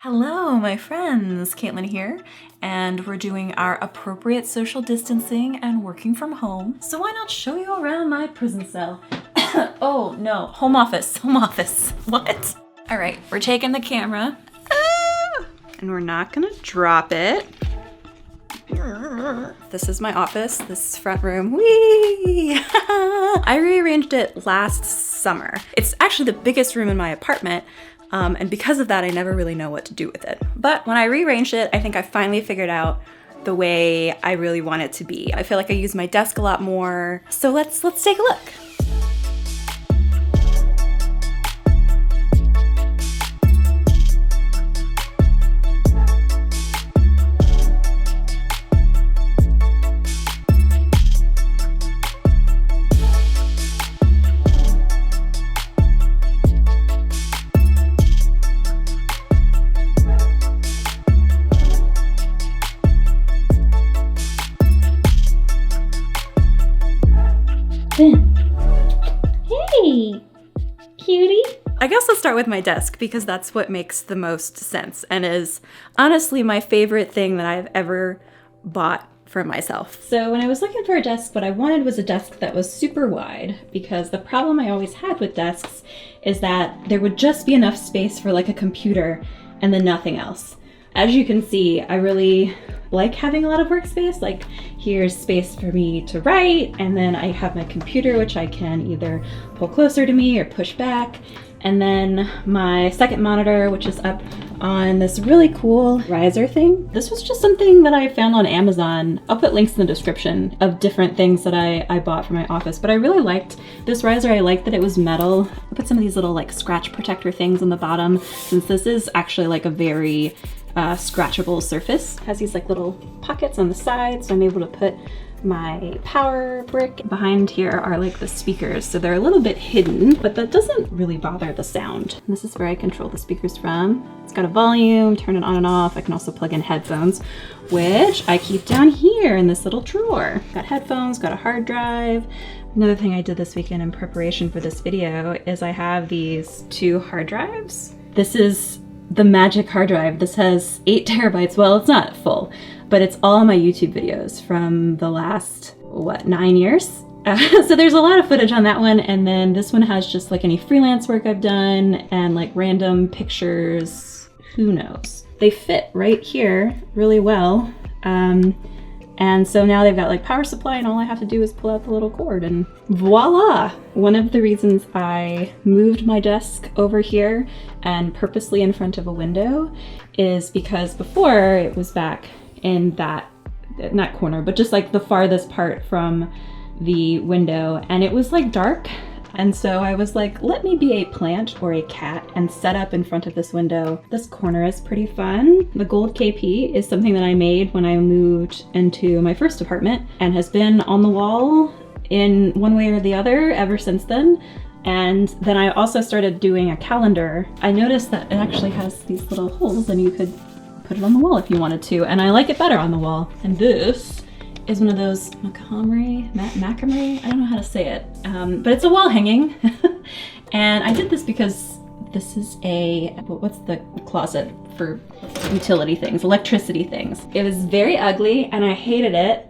Hello, my friends, Caitlin here, and we're doing our appropriate social distancing and working from home. So why not show you around my prison cell? Oh no, home office. What? All right, we're taking the camera, and we're not gonna drop it. This is my office, this front room. Whee! I rearranged it last summer. It's actually the biggest room in my apartment. And because of that, I never really know what to do with it. But when I rearranged it, I think I finally figured out the way I really want it to be. I feel like I use my desk a lot more. So let's take a look. Hey, cutie. I guess let's start with my desk because that's what makes the most sense and is honestly my favorite thing that I've ever bought for myself. So when I was looking for a desk, what I wanted was a desk that was super wide, because the problem I always had with desks is that there would just be enough space for like a computer and then nothing else. As you can see, I really like having a lot of workspace. Like, here's space for me to write, and then I have my computer, which I can either pull closer to me or push back. And then my second monitor, which is up on this really cool riser thing. This was just something that I found on Amazon. I'll put links in the description of different things that I bought for my office, but I really liked this riser. I liked that it was metal. I put some of these little like scratch protector things on the bottom, since this is actually like a very scratchable surface. It has these like little pockets on the side, so I'm able to put my power brick. Behind here are like the speakers, so they're a little bit hidden, but that doesn't really bother the sound. And this is where I control the speakers from. It's got a volume, turn it on and off. I can also plug in headphones, which I keep down here in this little drawer. Got headphones, got a hard drive. Another thing I did this weekend in preparation for this video is I have these two hard drives. This is the magic hard drive. This has 8 terabytes. Well, it's not full, but it's all my YouTube videos from the last, 9 years? So there's a lot of footage on that one, and then this one has just like any freelance work I've done and like random pictures. Who knows? They fit right here really well. And so now they've got like power supply, and all I have to do is pull out the little cord and voila! One of the reasons I moved my desk over here and purposely in front of a window is because before it was back in that, not corner, but just like the farthest part from the window, and it was like dark. And so I was like, let me be a plant or a cat and set up in front of this window. This corner is pretty fun. The gold KP is something that I made when I moved into my first apartment and has been on the wall in one way or the other ever since then. And then I also started doing a calendar. I noticed that it actually has these little holes and you could put it on the wall if you wanted to. And I like it better on the wall. And this is one of those macrame, I don't know how to say it, but it's a wall hanging. And I did this because this is a, what's the closet for utility things, electricity things. It was very ugly and I hated it.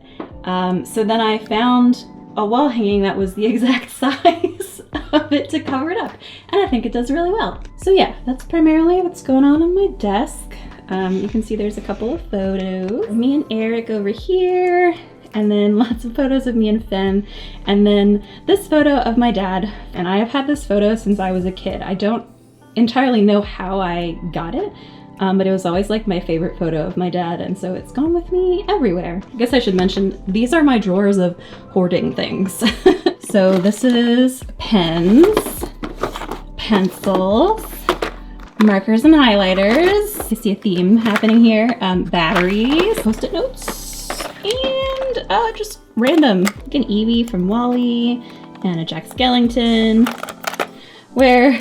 So then I found a wall hanging that was the exact size of it to cover it up. And I think it does really well. So yeah, that's primarily what's going on my desk. You can see there's a couple of photos. Me and Eric over here, and then lots of photos of me and Finn, and then this photo of my dad. And I have had this photo since I was a kid. I don't entirely know how I got it, but it was always like my favorite photo of my dad, and so it's gone with me everywhere. I guess I should mention, these are my drawers of hoarding things. So this is pens, pencils, markers and highlighters. You see a theme happening here. Batteries, post-it notes, and just random. Like an Eevee from Wall-E and a Jack Skellington, where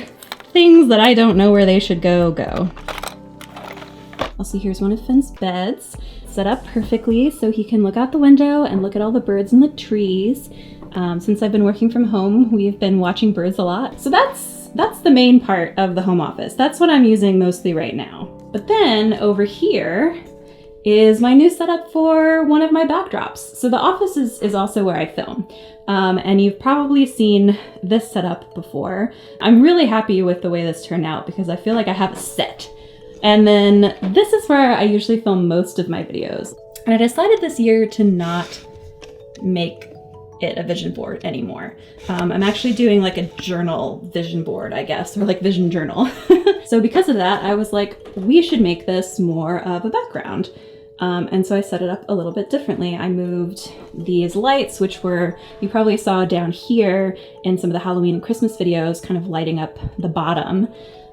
things that I don't know where they should go. Also, here's one of Finn's beds, set up perfectly so he can look out the window and look at all the birds in the trees. Since I've been working from home, we've been watching birds a lot. So that's the main part of the home office. That's what I'm using mostly right now. But then over here is my new setup for one of my backdrops. So the office is also where I film. And you've probably seen this setup before. I'm really happy with the way this turned out because I feel like I have a set. And then this is where I usually film most of my videos. And I decided this year to not make it a vision board anymore. I'm actually doing like a journal vision board, I guess, or like vision journal. So because of that, I was like, we should make this more of a background. And so I set it up a little bit differently. I moved these lights, which you probably saw down here in some of the Halloween and Christmas videos, kind of lighting up the bottom.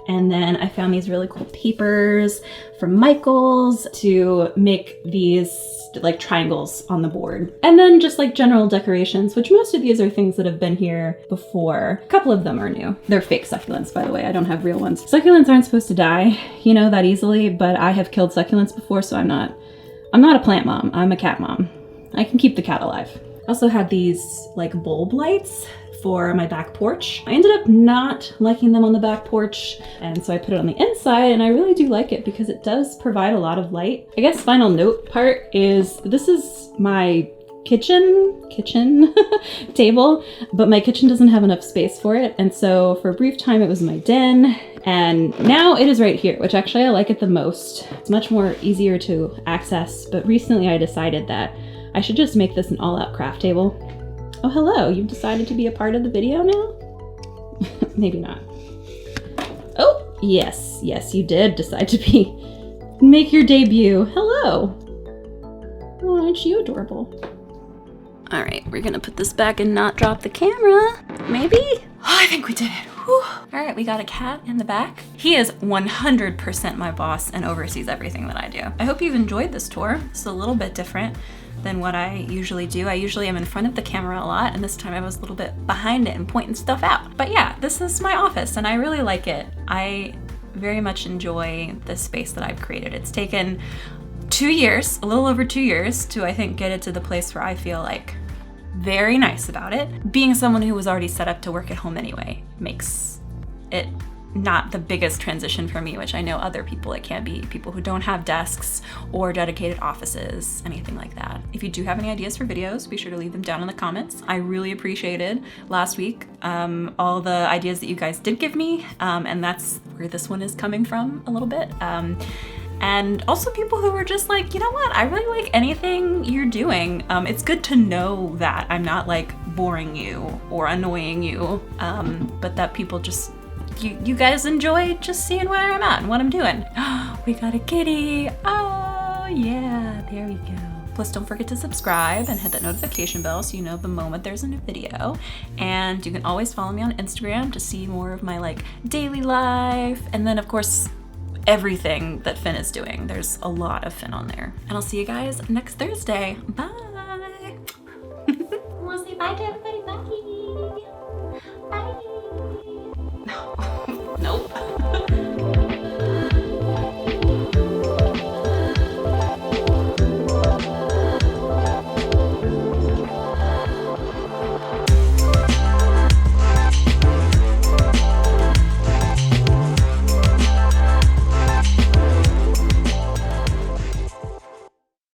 And then I found these really cool papers from Michael's to make these like triangles on the board. And then just like general decorations, which most of these are things that have been here before. A couple of them are new. They're fake succulents, by the way. I don't have real ones. Succulents aren't supposed to die, that easily, but I have killed succulents before, so I'm not a plant mom. I'm a cat mom. I can keep the cat alive. I also had these like bulb lights for my back porch. I ended up not liking them on the back porch, and so I put it on the inside, and I really do like it because it does provide a lot of light. I guess final note part is this is my kitchen table, but my kitchen doesn't have enough space for it, and so for a brief time it was my den, and now it is right here, which actually I like it the most. It's much more easier to access, but recently I decided that I should just make this an all-out craft table. Oh, hello, you've decided to be a part of the video now? Maybe not. Oh, yes, you did decide to make your debut. Hello. Oh, aren't you adorable? All right, we're gonna put this back and not drop the camera. Maybe? Oh, I think we did it. Whew. All right, we got a cat in the back. He is 100% my boss and oversees everything that I do. I hope you've enjoyed this tour. It's a little bit different than what I usually do. I usually am in front of the camera a lot, and this time I was a little bit behind it and pointing stuff out. But yeah, this is my office and I really like it. I very much enjoy the space that I've created. It's taken 2 years, a little over 2 years, to I think get it to the place where I feel like very nice about it. Being someone who was already set up to work at home anyway makes it not the biggest transition for me, which I know other people it can be, people who don't have desks or dedicated offices, anything like that. If you do have any ideas for videos, be sure to leave them down in the comments. I really appreciated last week all the ideas that you guys did give me, and that's where this one is coming from a little bit. And also people who were just like, you know what, I really like anything you're doing. It's good to know that I'm not like boring you or annoying you, but that people just, you guys enjoy just seeing where I'm at and what I'm doing. We got a kitty. Oh yeah, there we go. Plus don't forget to subscribe and hit that notification bell so you know the moment there's a new video. And you can always follow me on Instagram to see more of my like daily life. And then of course, everything that Finn is doing. There's a lot of Finn on there. And I'll see you guys next Thursday. Bye.